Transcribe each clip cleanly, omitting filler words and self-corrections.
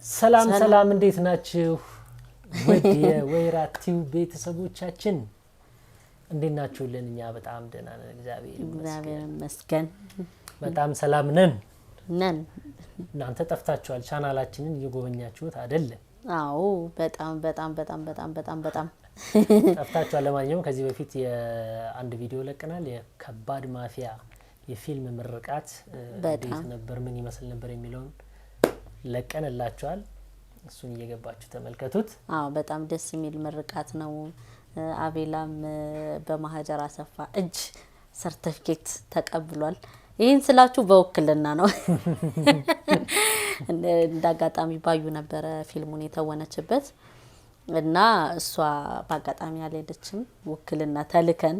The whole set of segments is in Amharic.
ሰላም እንዴት ናችሁ? ወዲ ወይራ ቲዩብ ቤተሰቦቻችን እንዴት ናችሁልን? እኛ በጣም ደህና ነን፣ እግዚአብሔር ይመስገን። በጣም ሰላም ነን። እናንተ ጠፍታችኋል፣ ቻናላችንን እየጎበኛችሁት አይደል? አዎ፣ በጣም ጠፍታችኋል። ለማንኛውም ከዚህ በፊት የአንድ ቪዲዮ ለቀናል፣ የከባድ ማፊያ የፊልም ምርቃት እንዴት ነበር፣ ምን ይመስል ነበር የሚለውን ለቀንላችኋል። እሱን እየገባችሁ ተመልከቱት። አዎ በጣም ደስ የሚል ምርቃት ነው። አቤላም በማህደር አሰፋ እጅ ሰርቲፊኬት ተቀብሏል። ይሄን ስላችሁ በወክልና ነው። እንዳጋጣሚ ባዩ ነበር ፊልሙን የተወነችበት እና እሷ በአጋጣሚ አልሄደችም። ወክልና ተልከን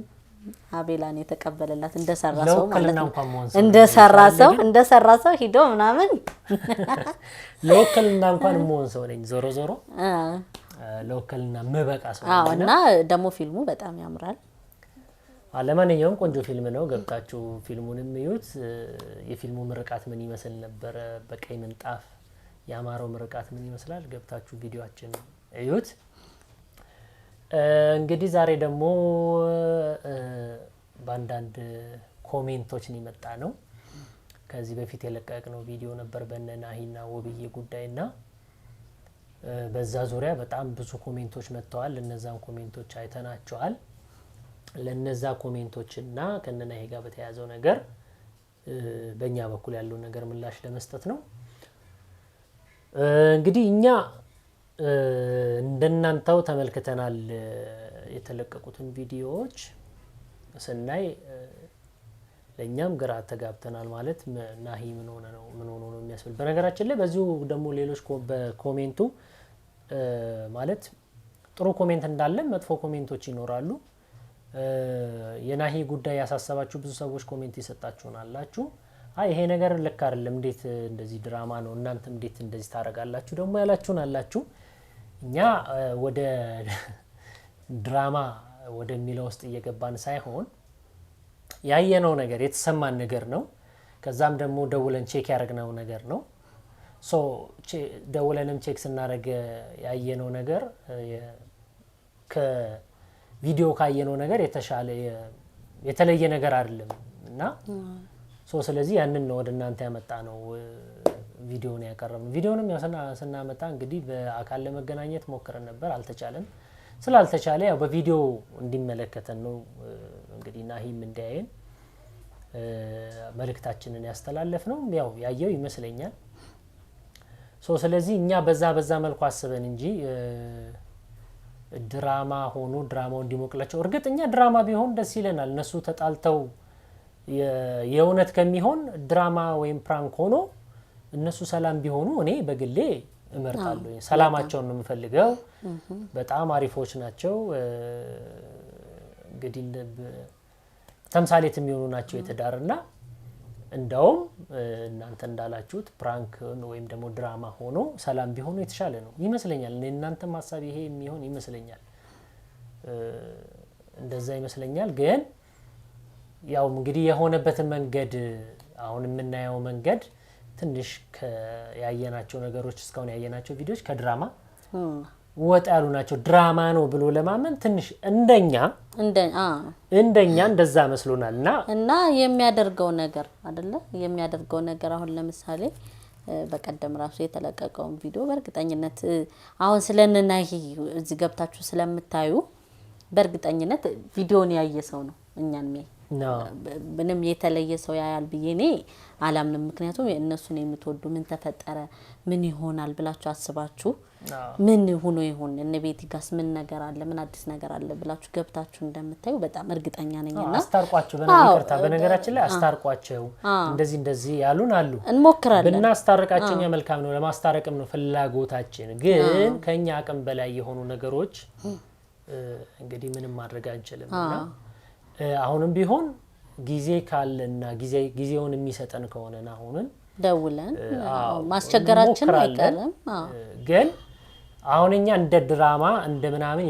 አቤላን የተቀበለላት እንደሰራሰው ማለት ነው። እንደሰራሰው ሂዶ ምናምን ለወክልና እንኳን መሆን ሰው ነኝ። ዞሮ ለወክልና መበቃ ሰው ነኝ። እና ደግሞ ፊልሙ በጣም ያምራል። ለማንኛውም ቆንጆ ፊልም ነው። ገብታችሁ ፊልሙንም እዩት። የፊልሙ ምርቃት ምን ይመስል ነበር፣ በቀይ ምንጣፍ ያማረው ምርቃት ምን ይመስላል፣ ገብታችሁ ቪዲዮአችን እዩት። እንግዲህ ዛሬ ደግሞ በአንዳንድ ኮሜንቶች ነው የመጣ ነው። ከዚህ በፊት የለቀቅነው ቪዲዮ ነበር በነናሂና ወብዬ ጉዳይና በዛ ዙሪያ በጣም ብዙ ኮሜንቶች መጥተዋል። እነዛን ኮሜንቶች አይተናቸዋል። ለነዛ ኮሜንቶችና ከነናሂ ጋር በተያያዘው ነገር በእኛ በኩል ያለው ነገር ምላሽ ለመስጠት ነው። እንግዲህ እኛ እንደናንተው ተመልክተናል። የተለቀቁትን ቪዲዮዎች ስናይ ለኛም ግራ ተጋብተናል። ማለት ናሂ ምን ሆነ ነው የሚያስብል። በነገራችን ላይ በዚሁ ደግሞ ሌሎች በኮሜንቱ ማለት ጥሩ ኮሜንት እንዳለ መጥፎ ኮሜንቶች ይኖራሉ። የናሂ ጉዳይ ያሳሰባችሁ ብዙ ሰዎች ኮሜንት ይሰጣችሁናላችሁ። ይሄ ነገር ልክ አይደለም፣ እንዴት እንደዚህ ድራማ ነው፣ እናንተም እንዴት እንደዚህ ታረጋላችሁ ደግሞ ያላችሁናላችሁ። እኛ ወደ ድራማ ወደሚለው ውስጥ እየገባን ሳይሆን ያየነው ነገር የተሰማን ነገር ነው። ከዛም ደግሞ ደውለን ቼክ ያደረግነው ነገር ነው። ደውለንም ቼክ ስናደርግ ያየነው ነገር ከቪዲዮ ካየነው ነገር የተለየ ነገር አይደለም እና ስለዚህ ያንን ነው ወደ እናንተ ያመጣ ነው ቪዲዮውን ያቀረብነው። ቪዲዮውንም ስናመጣ እንግዲህ በአካል ለመገናኘት ሞክረን ነበር፣ አልተቻለም። ስላልተቻለ ያው በቪዲዮ እንዲመለከተን ነው እንግዲህ ናሂም እንዲያየን መልእክታችንን ያስተላለፍነው። ያው ያየው ይመስለኛል። ስለዚህ እኛ በዛ መልኩ አስበን እንጂ ድራማ ሆኖ ድራማው እንዲሞቅላቸው። እርግጠኛ ድራማ ቢሆን ደስ ይለናል። እነሱ ተጣልተው የእውነት ከሚሆን ድራማ ወይም ፕራንክ ሆኖ እነሱ ሰላም ቢሆኑ እኔ በግሌ እመርጣለሁ። ሰላማቸውን ነው የምፈልገው። በጣም አሪፎች ናቸው። እንግዲህ ተምሳሌት የሚሆኑ ናቸው የተዳርና እንደውም እናንተ እንዳላችሁት ፕራንክ ወይም ደግሞ ድራማ ሆኖ ሰላም ቢሆኑ የተሻለ ነው ይመስለኛል። እናንተም ሐሳብ ይሄ የሚሆን ይመስለኛል። እንደዛ ይመስለኛል። ግን ያው እንግዲህ የሆነበትን መንገድ አሁን የምናየው መንገድ ትንሽ ያየናቸው ነገሮች እስካሁን ያየናቸው ቪዲዮዎች ከድራማ ወጣ ያሉ ናቸው። ድራማ ነው ብሎ ለማመን ትንሽ እንደኛ እንደዛ መስሎናልና እና የሚያደርገው ነገር አይደለ የሚያደርገው ነገር አሁን ለምሳሌ በቀደም ራሱ የተለቀቀውን ቪዲዮ በእርግጠኝነት አሁን ስለነናሂ እዚህ ገብታችሁ ስለምታዩ በእርግጠኝነት ቪዲዮን ያየ ሰው ነው እኛን ምንም የተለየ ሰው ያያል ብዬ እኔ አላምንም። ምክንያቱም እነሱን የምትወዱ ምን ተፈጠረ ምን ይሆናል ብላችሁ አስባችሁ ምን ሆኖ ይሆን እነ ቤቲ ጋስ ምን ነገር አለ ምን አዲስ ነገር አለ ብላችሁ ገብታችሁ እንደምታዩ በጣም እርግጠኛ ነኝና አስታርቋቸው። በነገራችን ላይ አስታርቋቸው። እንደዚህ ያሉን አሉ። እንሞክራለን ብናስታርቃቸው መልካም ነው። ለማስታረቅም ነው ፍላጎታችን። ግን ከኛ አቅም በላይ የሆኑ ነገሮች እንግዲህ ምንም ማድረግ አንችልምና አሁንም ቢሆን ጊዜ ካለና ጊዜውን የሚሰጠን ከሆነና አሁንን ደውለን ማስቸገራችን አይቀርም። ግን አሁንኛ እንደ ድራማ እንደምናምን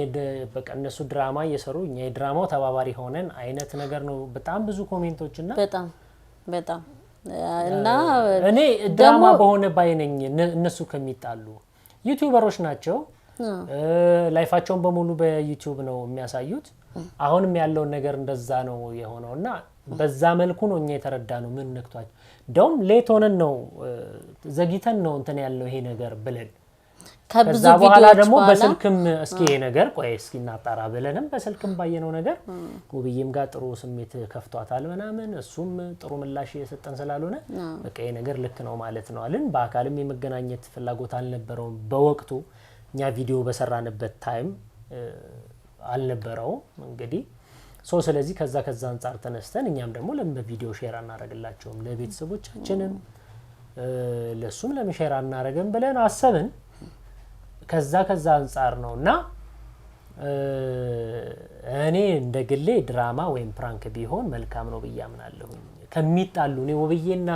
በቃ እነሱ ድራማ እየሰሩ እኛ የድራማው ተባባሪ ሆነን አይነት ነገር ነው። በጣም ብዙ ኮሜንቶችና በጣም እና እኔ ድራማ በሆነ ባይነኝ እነሱ ከሚጣሉ ዩቲዩበሮች ናቸው ላይፋቸውን በሙሉ በዩቲዩብ ነው የሚያሳዩት አሁንም ያለው ነገር እንደዛ ነው የሆነውና በዛ መልኩ ነው እኛ የተረዳነው ምን ነክቷቸው ደም ሌት ሆነን ነው ዘግይተን ነው እንትን ያለው ይሄ ነገር ብለን ከብዙ ቪዲዮዎች ደግሞ በስልክም እስኪ ይሄ ነገር ቆይ እስኪ እናጣራ ብለንም በስልክም ባየነው ነገር ውብዬም ጋር ጥሩ ስሜት ከፍቷታል ምናምን እሱም ጥሩ ምላሽ የሰጠን ስላልሆነ በቃ ይሄ ነገር ልክ ነው ማለት ነው አለን በአካልም የመገናኘት ፍላጎት አልነበረውም በወቅቱ እኛ ቪዲዮ በሰራንበት ታይም አልነበረው እንግዲህ ስለዚህ ከዛ አንፃር ተነስተን እኛም ደግሞ ለምን በቪዲዮ ሼር አናረግላቸውም ለቤተሰቦቻችንም ለሱም ለምን ሼር አናረግም ብለን አሰብን ከዛ አንፃር ነውና እኔ እንደግሌ ድራማ ወይም ፕራንክ ቢሆን መልካም ነው በያምናለሁ ከሚጣሉ ነው ውብዬና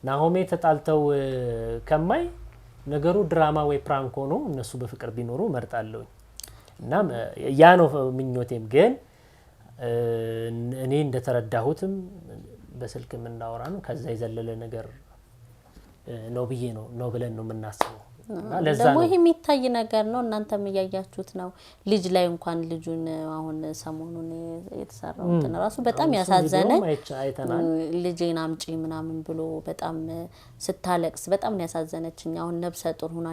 ናሆሜ ተጣልተው ከማይ ነገሩ ድራማ ወይ ፕራንክ ሆኖ እነሱ በፍቅር ቢኖሩ መርጣለሁ እና ያ ነው ምኞቴም ግን እኔ እንደተረዳሁትም በስልክ ምናወራ ነው ከዛ ይዘለለ ነገር ነው ብዬ ነው ብለን ነው የምናስበው ደግሞ ይሄ የሚታይ ነገር ነው እናንተም ያያችሁት ነው ልጅ ላይ እንኳን ልጁን አሁን ሰሞኑን የተሰራው ተነራሱ በጣም ያሳዘነ ልጄን አምጪ ምናምን ብሎ በጣም ስታለቅስ በጣም ነው ያሳዘነችኝ አሁን ነብሰ ጡር ሆና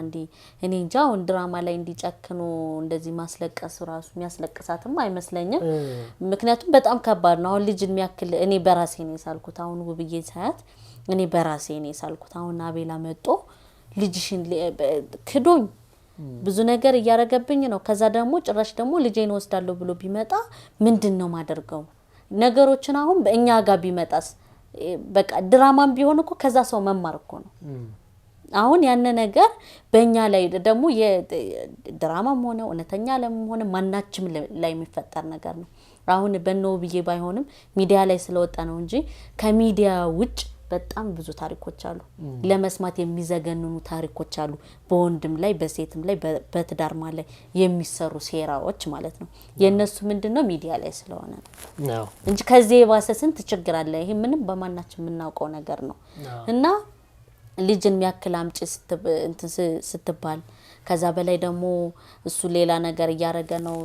እኔ እንጃ አሁን ድራማ ላይ እንዲጨክኑ እንደዚህ ማስለቀስ ራሱ የሚያስለቅሳትም አይመስለኝም ምክንያቱም በጣም ከባድ ነው አሁን ልጅን የሚያክል እኔ በራሴ ነው ሳልኩት አሁን ውብዬ ሳያት እኔ በራሴ ነው ሳልኩት አሁን አቤላ መጥቶ ልጅሽን ክዶኝ ብዙ ነገር ያያረገብኝ ነው ከዛ ደግሞ ጭራሽ ደግሞ ልጄን ወስዳለሁ ብሎ ቢመጣ ምንድነው ማደርገው ነገሮችን አሁን በእኛ ጋር ቢመጣስ በቃ ድራማም ቢሆን እኮ ከዛ ሰው መማር እኮ ነው አሁን ያነ ነገር በእኛ ላይ ደግሞ የድራማም ሆነ እውነተኛ ለምን ሆነ ማናችም ላይ የሚፈጠር ነገር ነው አሁን በእነው ብዬ ባይሆንም ሚዲያ ላይ ስለወጣ ነው እንጂ ከሚዲያ ውጭ በጣም ብዙ ታሪኮች አሉ ለመስማት የሚዘገንኑ ታሪኮች አሉ በወንድም ላይ በሴትም ላይ በትዳር ማለት የሚሰሩ ሴራዎች ማለት ነው የነሱ ምንድነው ሚዲያ ላይ ስለሆነ ነው እንጂ ከዚህ የባሰ ስንት ችግር አለ ይሄ ምንም በማናችን የምናውቀው ነገር ነው እና ልጅን የሚያክል አምጪ ስትባል ከዛ በላይ ደግሞ እሱ ሌላ ነገር ያያረገ ነው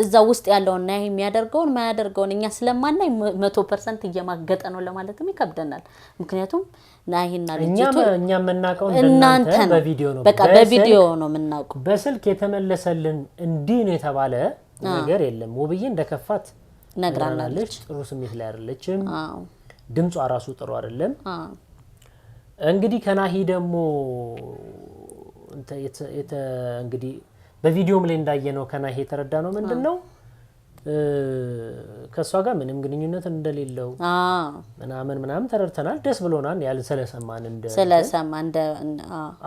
እዛ ውስጥ ያለውና ይሄ የሚያደርገውን ማያደርገውን እኛ ስለማናይ 100% እየማገጠ ነው ለማለትም ይከብደናል ምክንያቱም ናይና ልጅቱ እኛ መናቀው እንደናንተ በቪዲዮ ነው በቃ በቪዲዮ ነው መናቀው በስልክ የተመለሰልን እንዲ ነው የተባለ ነገር የለም ውብዬ እንደከፋት ነግራናለች ጥሩ ስሜት ላይ አይደለችም ድምጿ ራሱ ጥሩ አይደለም እንግዲህ ከናሂ ደግሞ እንግዲህ በቪዲዮም ላይ እንዳየነው ከናሂ የተረዳነው ምንድነው ከሷ ጋር ምንም ግንኙነት እንደሌለው ምናምን ተረድተናል ደስ ብሎናል ያል ስለሰማን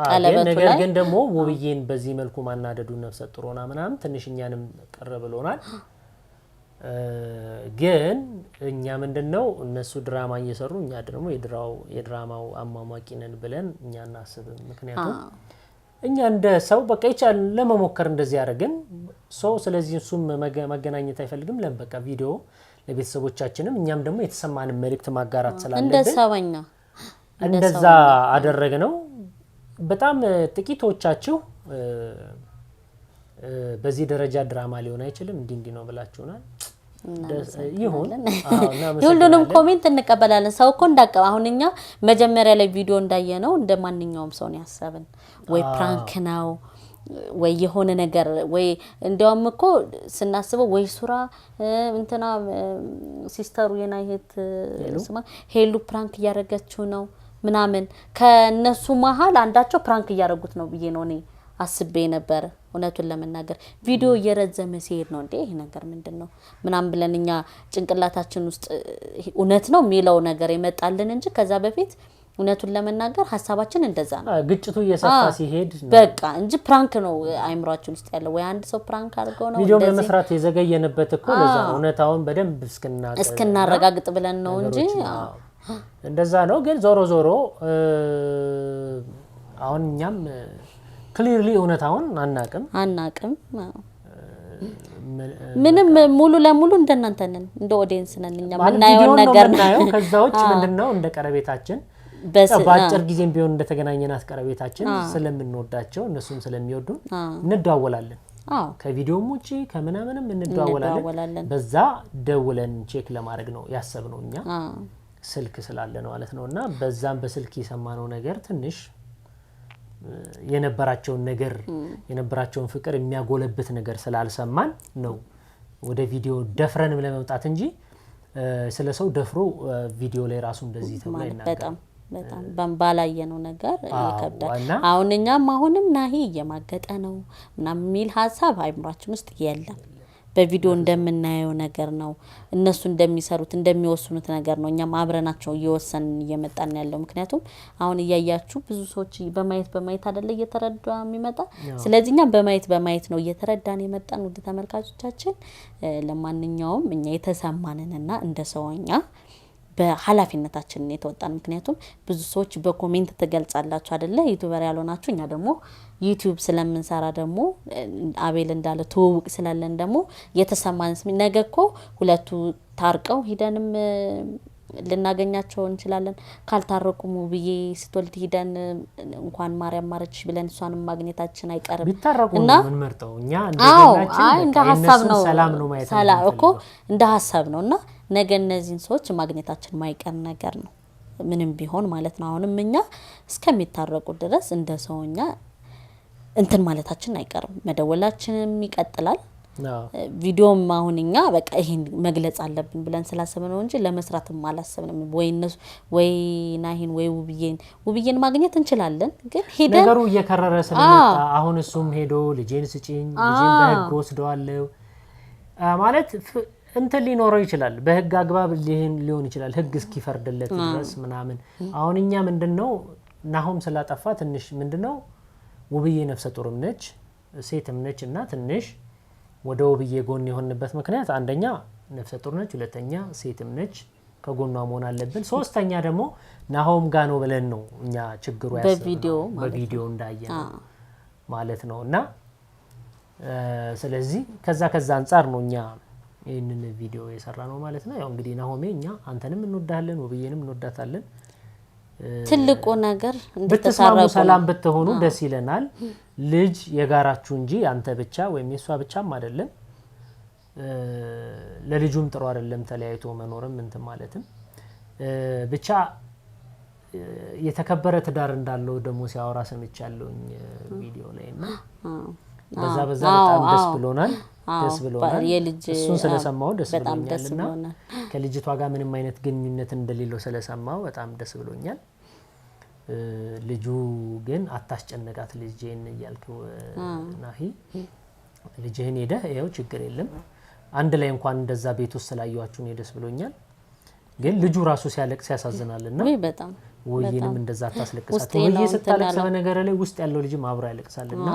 ቀለበቱ ላይ ነገር ግን ደግሞ ውብዬን በዚህ መልኩ ማናደዱ ነፍሰ ጥሩና ምናምን ትንሽኛንም ቀረብሎናል ግን እኛ ምንድነው እነሱ ድራማ እየሰሩ እኛ ደግሞ የድራማው አማማቂ ነን ብለን እኛ እናስብም ምክንያቱም እኛ እንደ ሰው በቃ ይቻል ለመሞከር እንደዚህ ያረጋግን ስለዚህ እሱም መገናኘት አይፈልግም ለበቃ ቪዲዮ ለቤተሰቦቻችንም እኛም ደግሞ የተሰማንን መልእክት ማጋራት ስላለብን እንደ ሰውኛ እንደዛ አደረግነው በጣም ጥቂቶቻችሁ በዚህ ደረጃ ድራማ ሊሆን አይችልም እንዲ ነው ብላችሁናል ይሁን ሁሉንም ኮሜንት እንቀበላለን ሰው እኮ እንዳቀባ አሁንኛ መጀመሪያ ላይ ቪዲዮ እንዳየነው እንደማንኛውም ሰው ነው ያሰብን ወይ ፕራንክ ነው ወይ የሆነ ነገር ወይ እንዲያውም እኮ ስናስበው ወይ ሱራ እንትና ሲስተሩ የናይት ስማ ሄሉ ፕራንክ ያረጋችሁ ነው ምናምን ከነሱ መሃል አንዳቸው ፕራንክ ያረጉት ነው ብዬ ነው እኔ አስቤ ነበር እውነቱን ለመናገር ቪዲዮ እየረዘመ ሲሄድ ነው እንዴ ይሄ ነገር ምንድነው ምናም ብለንኛ ጭንቅላታችን ውስጥ እውነት ነው የሚለው ነገር ይመጣልን እንጂ ከዛ በፊት እውነቱን ለመናገር ሐሳባችን እንደዛ ነው ግጭቱ እየሰፋ ሲሄድ በቃ እንጂ ፕራንክ ነው አይምሯችን ውስጥ ያለው ወይ አንድ ሰው ፕራንክ አድርገው ነው ቪዲዮ ለመስራት የዘገየንበት እኮ ለዛ እውነታውን በደንብ እስከናረጋግጥ ብለን ነው እንጂ እንደዛ ነው ግን ዞሮ አሁን እኛም ክሊርሊ እውነታውን አናቅም ምንም ሙሉ ለሙሉ እንደናንተ ነን እንደ ኦዲየንስ ነን እኛ ምናየው ነገር ነው ከዛውጭ ምንድነው እንደ ቀረቤታችን በአጭር ጊዜም ቢሆን እንደተገናኘናት ቀረቤታችን ስለምንወዳቸው እነሱም ስለሚወዱን እንደዋወላለን ከቪዲዮም ውጪ ከመናመንም እንደዋወላለን በዛ ደውለን ቼክ ለማድረግ ነው ያሰብነው እኛ ስልክ ስላለ ነው ማለት ነውና በዛም በስልክ የሰማነው ነገር ትንሽ የነበራቸውን ፍቅር የሚያጎለብት ነገር ስላልሰማን ነው ወደ ቪዲዮ ደፍረንም ለመምጣት እንጂ ስለሰው ደፍሮ ቪዲዮ ላይ ራሱ እንደዚህ ተብሎ ይናገራል በጣም በባላየነው ነገር ይከብዳል አሁንኛም አሁንም ናሂ እየማገጠ ነው ምናምን ሚል ሐሳብ አይምራችን ውስጥ የለም በቪዲዮ እንደምናየው ነገር ነው እነሱ እንደሚሰሩት እንደሚወስኑት ነገር ነው እኛም አብረናቸው እየወሰን እየመጣን ያለው ምክንያቱም አሁን እያያችሁ ብዙ ሰዎች በማየት አይደለ እየተረዳ የሚመጣ ስለዚህኛ በማየት ነው እየተረዳን የመጣን ወደ ተመልካቾቻችን ለማንኛውም እኛ የተሰማንንና እንደ ሰውኛ በኃላፊነታችን የተወጣን ምክንያቱም ብዙ ሰዎች በኮሜንት ተገልጻላችሁ አይደለ ዩቲዩበር ያልሆናችሁ እኛ ደግሞ ዩቲዩብ ስለምንሰራ ደግሞ አቤል እንዳለ ተውውቅ ስላለን ደግሞ የተሰማንስ ነገኮ ሁለቱ ታርቀው ሂደንም ልናገኛቸው እንችላለን ካልታረቁሙ ብዬ ስትወልድ ሂደን እንኳን ማርያም ማረች ብለን እሷንም ማግኘታችን አይቀርም እና ምን መርጠው እኛ እንደገናችን እንደ ሐሳብ ነው ሰላም ነው ማለት ሰላም እኮ እንደ ሐሳብ ነውና ነገ እነዚህን ሰዎች ማግኘታችን ማይቀር ነገር ነው ምንም ቢሆን ማለት ነው አሁንም እኛ እስከሚታረቁ ድረስ እንደ ሰውኛ እንትን ማለታችን አይቀርም መደወላችንም ይቀጥላል ቪዲዮም አሁንኛ በቃ ይሄን መግለጽ አለብን ብለን ስላሰብነው እንጂ ለመስራትም አላሰብንም ወይ ናሂን ወይ ውብዬን ማግኘት እንችላለን ግን ሄደን ነገሩ እየከረረ ስለመጣ አሁን እሱም ሄዶ ልጄን ስጪኝ ልጄን በህግ ወስደዋለሁ ማለት እንት ሊኖረው ይችላል በህግ አግባብ ሊሆን ይችላል ህግ እስኪፈርድለት ድረስ ምናምን አሁንኛ ምንድነው ናሆም ስላጠፋ ትንሽ ምንድነው ውብዬ ነፍሰ ጡርም ነች ሴትም ነች እና ትንሽ ወደ ውብዬ ጎን የሆነበት ምክንያት አንደኛ ነፍሰ ጡር ነች ሁለተኛ ሴትም ነች ከጎኗ መሆን አለብን ሶስተኛ ደግሞ ናሆም ጋር ነው ብለን ነው እኛ ችግሩ ያሰበው በቪዲዮ እንዳየነው ማለት ነውና ስለዚህ ከዛ አንፃር ነው እኛ ይሄንን ቪዲዮ የሰራ ነው ማለት ነው ያው እንግዲህ ናሆሜ እኛ አንተንም እንወዳለን ውብዬንም እንወዳታለን ትልቁ ነገር እንደተሳረቁ ሰላም ብትሆኑ ደስ ይለናል ልጅ የጋራችሁ እንጂ አንተ ብቻ ወይም የሷ ብቻም አይደለም ለልጁም ጥሩ አይደለም ተለያይቶ መኖርም እንት ማለትም ብቻ የተከበረ ትዳር እንዳለው ደግሞ ሲያወራ ሰምቻለሁኝ ቪዲዮ ላይና በዛ በጣም ደስ ብሎናል እሱን ስለሰማው ደስ ብሎኛልና ከልጅቷ ጋር ምንም አይነት ግንኙነት እንደሌለው ስለሰማው በጣም ደስ ብሎኛል ልጁ ግን አታስጨነቃት ልጄን ይያልከው ናሂ ልጅህን ሄደ ያው ችግር የለም አንድ ላይ እንኳን እንደዛ ቤት ውስጥ ስላዩአችሁ ነው ደስ ብሎኛል ግን ልጁ ራሱ ሲያለቅስ ያሳዝናልና በጣም ወይንም እንደዛ ታስለቅሳት ወይ ስታለቅስ በነገር ላይ ውስጥ ያለው ልጅም አብሮ ያለቅሳልና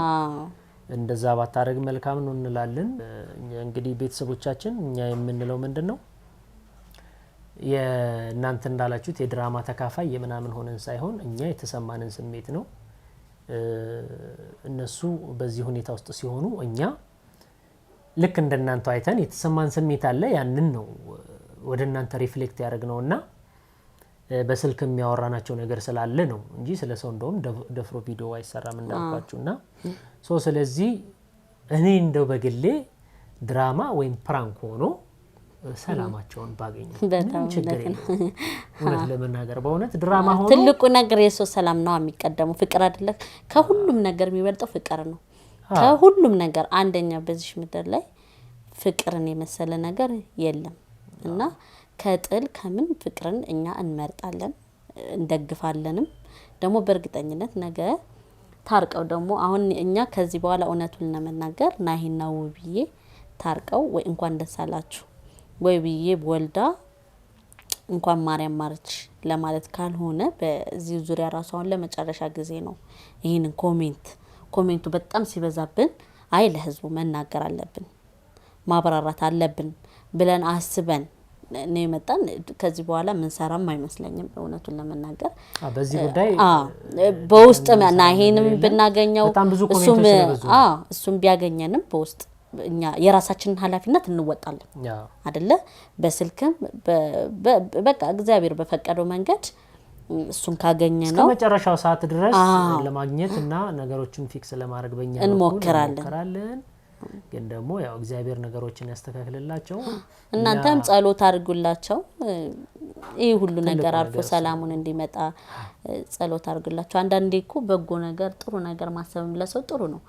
እንደዛ ባታረግ መልካም ነው እንላለን እንግዲህ ቤተሰቦቻችን እኛ የምንለው ምንድነው የናንተ እንዳላችሁት የድራማ ተካፋይ የምናምን ሆነን ሳይሆን እኛ የተሰማንን ስሜት ነው እነሱ በዚህ ሁኔታ ውስጥ ሲሆኑ እኛ ልክ እንደናንተ አይተን የተሰማን ስሜት አለ ያንን ነው ወደ እናንተ ሪፍሌክት ያደርግነውና በስልክ የሚያወራናቸው ነገር ስላለ ነው እንጂ ስለሰው እንደውም ደፍሮ ቪዲዮ አይሰራም እንዳልኳችሁና ስለዚህ እኔ እንደው በግሌ ድራማ ወይም ፕራንክ ሆኖ ሰላማቸውን ባገኙ በጣም ችግር የለም ወደ ለመናገር በእውነት ድራማ ሆኖ ትልቁ ነገር የሰው ሰላም ነው የሚቀደመው ፍቅር አይደለ ከሁሉም ነገር የሚበልጠው ፍቅር ነው ከሁሉም ነገር አንደኛ በዚህ ምድር ላይ ፍቅርን የመሰለ ነገር የለም እና ከጥል ከምን ፍቅርን እኛ እንመርጣለን እንደግፋለንም ደግሞ በእርግጠኝነት ነገ ታርቀው ደግሞ አሁን እኛ ከዚህ በኋላ እውነቱን ለመናገር ናሂና ውብዬ ታርቀው ወይ እንኳን ደስ አላችሁ ወይ ብዬ ወልዳ እንኳን ማርያም ማረች ለማለት ካልሆነ በዚህ ዙሪያ ራሱ አሁን ለመጨረሻ ጊዜ ነው ይሄንን ኮሜንቱ በጣም ሲበዛብን አይ ለህዝቡ መናገር አለብን ማብራራት አለብን ብለን አስበን ነው የመጣን ከዚህ በኋላ ምን ሰራም አይመስለኝም እውነቱን ለመናገር በዚህ ጉዳይ በውስጥ ናሂንም ብናገኘው እሱም ቢያገኘንም በውስጥ እኛ የራሳችንን ኃላፊነት እንወጣለን አይደለ በስልክም በቃ እግዚአብሔር በፈቀደው መንገድ እሱን ካገኘ ነው እስከመጨረሻው ሰዓት ድረስ ለማግኘት እና ነገሮችን ፊክስ ለማድረግ በእኛ እንሞክራለን ግን ደግሞ ያው እግዚአብሔር ነገሮችን ያስተካክልላቸው እናንተም ጸሎት አድርጉላቸው ይሄ ሁሉ ነገር አልፎ ሰላሙን እንዲመጣ ጸሎት አድርጉላቸው አንዳንዴ እኮ በጎ ነገር ጥሩ ነገር ማሰብም ለሰው ጥሩ ነው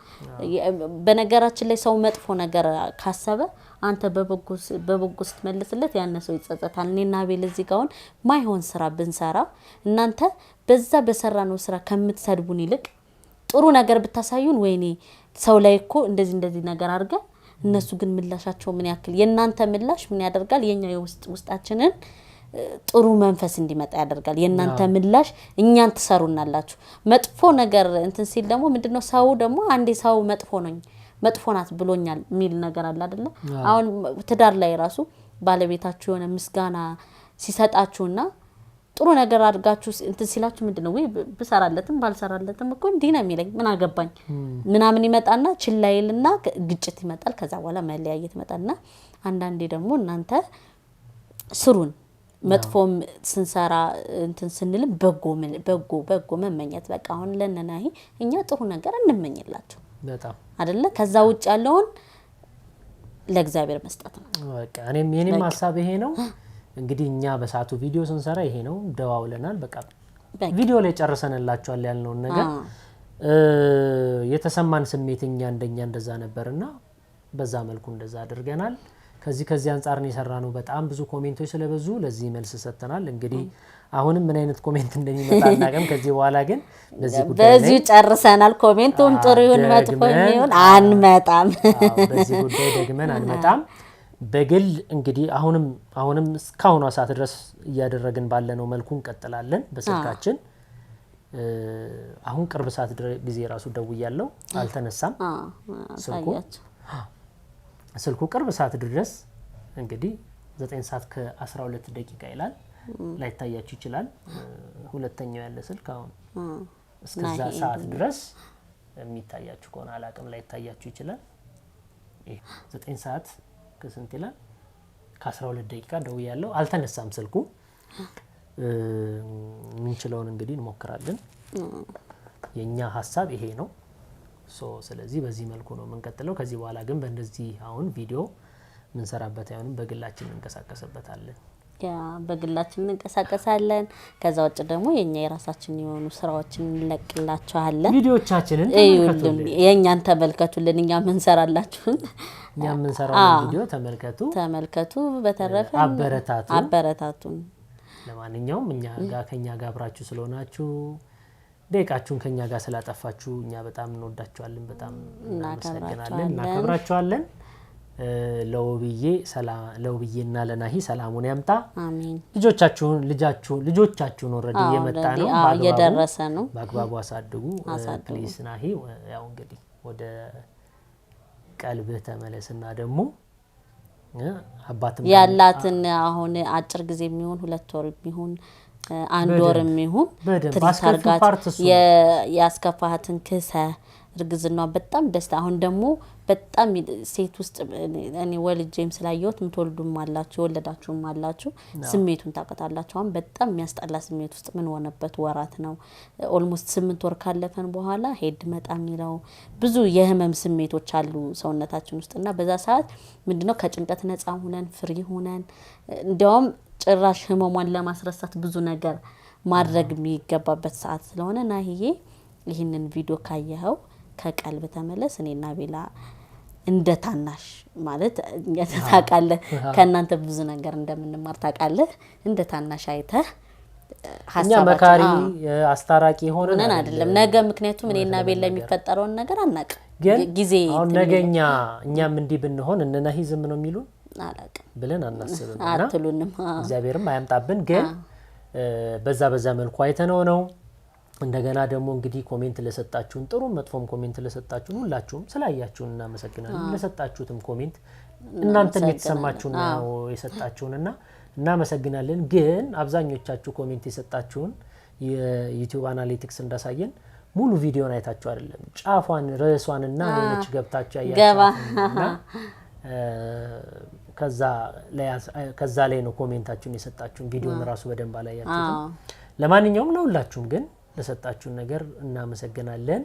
በነገራችን ላይ ሰው መጥፎ ነገር ካሰበ አንተ በበጎ ስትመልስለት ያን ሰው ይጸጸታል እኔና አቤል እዚህ ጋውን ማይሆን ስራ ብንሰራ እናንተ በዛ በሰራነው ስራ ከምትሰድቡን ይልቅ ጥሩ ነገር ብታሳዩን ወይኔ ሰው ላይ እኮ እንደዚህ ነገር አድርገ እነሱ ግን ምላሻቸው ምን ያክል የናንተ ምላሽ ምን ያደርጋል የኛ ውስጣችንን ጥሩ መንፈስ እንዲመጣ ያደርጋል የናንተ ምላሽ እኛን ተሰሩናላችሁ መጥፎ ነገር እንትን ሲል ደግሞ ምንድነው ሰው ደግሞ አንዴ ሰው መጥፎ ናት ብሎኛል ሚል ነገር አለ አይደለ አሁን ትዳር ላይ ራሱ ባለቤታችሁ የሆነ ምስጋና ሲሰጣችሁና ጥሩ ነገር አድርጋችሁ እንትን ሲላችሁ ምንድነው ወይ በሰራለትም ባልሰራለትም እኮ እንዲና የሚለኝ ምን አገባኝ ምናምን ይመጣና ችላይልና ግጭት ይመጣል ከዛ በኋላ መለያየት ይመጣልና አንዳንዴ ደግሞ እናንተ ስሩን መጥፎም ስንሰራ እንትን ስንልም በጎ መመኘት በቃ አሁን ለነናሂ እኛ ጥሩ ነገር እንመኝላችሁ በጣም አይደለ ከዛ ውጭ ያለውን ለእግዚአብሔር መስጠት ነው በቃ የኔም ሐሳብ ይሄ ነው እንግዲህ እኛ በሳቱ ቪዲዮ ስንሰራ ይሄ ነው ደዋውለናል በቃ ቪዲዮ ላይ ጨርሰንላችኋል ያልነው ነገር የተሰማን ስሜትኛ እንደዛ ነበርና በዛ መልኩ እንደዛ አድርገናል ከዚህ አንፃር ነው የሰራነው በጣም ብዙ ኮሜንቶች ስለበዙ ለዚህ መልስ ሰጥተናል እንግዲህ አሁንም ምን አይነት ኮሜንት እንደሚመጣ እናቀም ከዚህ በኋላ ግን በዚህ ጨርሰናል ኮሜንቱም ጥሩ ይሁን መጥፎ ይሁን አንመጣም በዚህ ጉዳይ ደግመን አንመጣም በግል እንግዲህ አሁንም እስካሁን ሰዓት ድረስ እያደረግን ባለነው መልኩ እንቀጥላለን በስልካችን አሁን ቅርብ ሰዓት ጊዜ ራሱ ደውያለሁ አልተነሳም ስልኩ ቅርብ ሰዓት ድረስ እንግዲህ 9 ሰዓት ከ12 ደቂቃ ይላል ላይታያችሁ ይችላል ሁለተኛው ያለ ስልክ አሁን እስከዛ ሰዓት ድረስ የሚታያችሁ ከሆነ አላቅም ላይታያችሁ ይችላል 9 ሰዓት ከስንት ይላል ከ12 ደቂቃ ደውያለሁ አልተነሳም ስልኩ ምን ችለውን እንግዲህ እንሞክራለን የኛ ሐሳብ ይሄ ነው ስለዚህ በዚህ መልኩ ነው መንቀጥለው ከዚህ በኋላ ግን በእንደዚህ አሁን ቪዲዮ ምን ሰራበት አይሆንም በግላችን እንቀሳቀስበታለን በግላችን እንቀሳቀሳለን ከዛ ወጭ ደግሞ የኛ የራሳችን የሆኑ ስራዎችን እንለቅላችኋለን ቪዲዮቻችንን ተመልከቱልን የኛን ተመልከቱልን እኛ ምን ሰራላችሁ እኛ ምን ሰራው ቪዲዮ ተመልከቱ በተረፈ አበረታቱን ለማንኛውም ከኛ ጋር አብራችሁ ስለሆናችሁ ደቂቃችሁን ከኛ ጋር ስላጠፋችሁ እኛ በጣም እንወዳችኋለን በጣም እናከብራችኋለን ለውብዬና ለናሂ ሰላሙን ያምጣ አሜን ልጆቻችሁን ኦሬዲ የመጣ ነው እየደረሰ ነው በአግባቡ አሳድጉ ፕሊስ ናሂ ያው እንግዲህ ወደ ቀልብህ ተመለስና ደግሞ አባትም ያላትን አሁን አጭር ጊዜ የሚሆን 2 ወር የሚሆን አንድ ወር የሚሆን ትሪታርጋት ያስከፋሃትን ክሰ እርግዝናው በጣም ደስታ አሁን ደግሞ በጣም ሴት ውስጥ እኔ ወልጄም ስላየሁት ምትወልዱም አላችሁ ወለዳችሁም አላችሁ ስሜቱን ታቀታላችሁ አሁን በጣም የሚያስጠላ ስሜት ውስጥ ምን ሆነበት ወራት ነው ኦልሞስት 8 ወር ካለፈን በኋላ ሄድ መጣም ይለው ብዙ የህመም ስሜቶች አሉ ሰውነታችን ውስጥና በዛ ሰዓት ምንድነው ከጭንቀት ነፃ ሆነን ፍሪ ሆነን እንደውም ጭራሽ ህመሟን ለማስረሳት ብዙ ነገር ማድረግ የሚገባበት ሰዓት ስለሆነ ናሂዬ ይሄንን ቪዲዮ ካየኸው ከቀልብ ተመለስ እኔና ቤላ እንደታናሽ ማለት ታቃለ ከናንተ ብዙ ነገር እንደምንማር ታቃለ እንደታናሽ አይተህ እኛ መካሪ አስታራቂ ሆነን አይደለም ነገ ምክንያቱም እኔና ቤላ የሚፈጠረው ነገር አናቅ ጊዜ አሁን ነገኛ እኛም እንዲ ብንሆን እነናሂ ዝም ነው የሚሉ አላቅ ብለን አናስብም አትሉንም እግዚአብሔርም አያምጣብን ግን በዛ መልኩ አይተነው ነው እንደገና ደግሞ እንግዲህ ኮሜንት ለሰጣችሁን ጥሩ መጥፎም ኮሜንት ለሰጣችሁን ሁላችሁም ስላያችሁን እናመሰግናለን ለሰጣችሁትም ኮሜንት እናንተም የተሰማችሁን ነው የሰጣችሁንና እናመሰግናለን ግን አብዛኞቻችሁ ኮሜንት የሰጣችሁን የዩቲዩብ አናሊቲክስ እንዳሳየን ሙሉ ቪዲዮን አይታችሁ አይደለም ጫፏን ርዕሷንና የሆነች ገብታችሁ ያያችሁና ከዛ ላይ ነው ኮሜንታችሁን የሰጣችሁን ቪዲዮን ራሱ በደንብ አላያችሁም ለማንኛውም ነው ሁላችሁም ግን ለሰጣችሁን ነገር እናመሰግናለን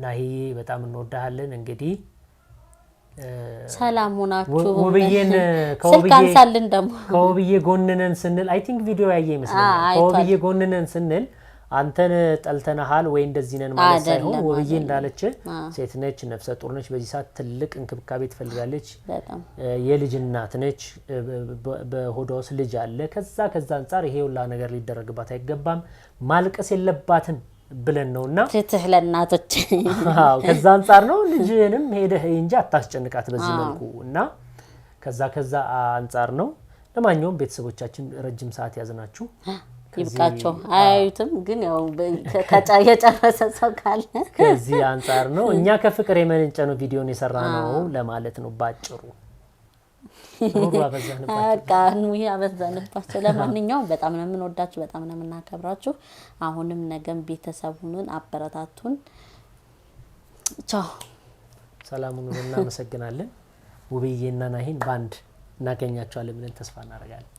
ናሂ በጣም እንወዳለን እንግዲህ ሰላም ሆናችሁ ውብዬን ከውብዬ ጎንነን ስንል አይ ቲንክ ቪዲዮ ያየ ይመስላል ከውብዬ ጎንነን ስንል አንተን ጠልተናሃል ወይ እንደዚህ ነን ማለት ሳይሆን ውብዬ እንዳለች ሴት ነች ነፍሰ ጡር ነች በዚህ ሰዓት ትልቅ እንክብካቤ ትፈልጋለች በጣም የልጅ እናት ነች በሆዷ ውስጥ ልጅ አለ ከዛ አንፃር ይሄ ሁላ ነገር ሊደረግባት አይገባም ማልቀስ የለባትም ብለን ነውና ፍትህ ለእናቶች ከዛ አንፃር ነው ልጅንም ሄደህ እንጂ አታስጨንቃት በዚህ መልኩ እና ከዛ አንፃር ነው ለማንኛውም ቤተሰቦቻችን ረጅም ሰዓት ያዝናችሁ ይብቃቸው አያዩትም ግን ያው የጨረሰ ሰው ካለ ከዚህ አንፃር ነው እኛ ከፍቅር የመነጨ ነው ቪዲዮን የሰራነው ለማለት ነው ባጭሩ አቃኑ ያበዛንባችሁ ለማንኛውም በጣም ነው የምንወዳችሁ በጣም ነው የምናከብራችሁ አሁንም ነገም ቤተሰቡን አበረታቱን ቻው ሰላሙን እናመሰግናለን ውብዬና ናሂን ባንድ እናገኛቸዋለን ብለን ተስፋ እናደርጋለን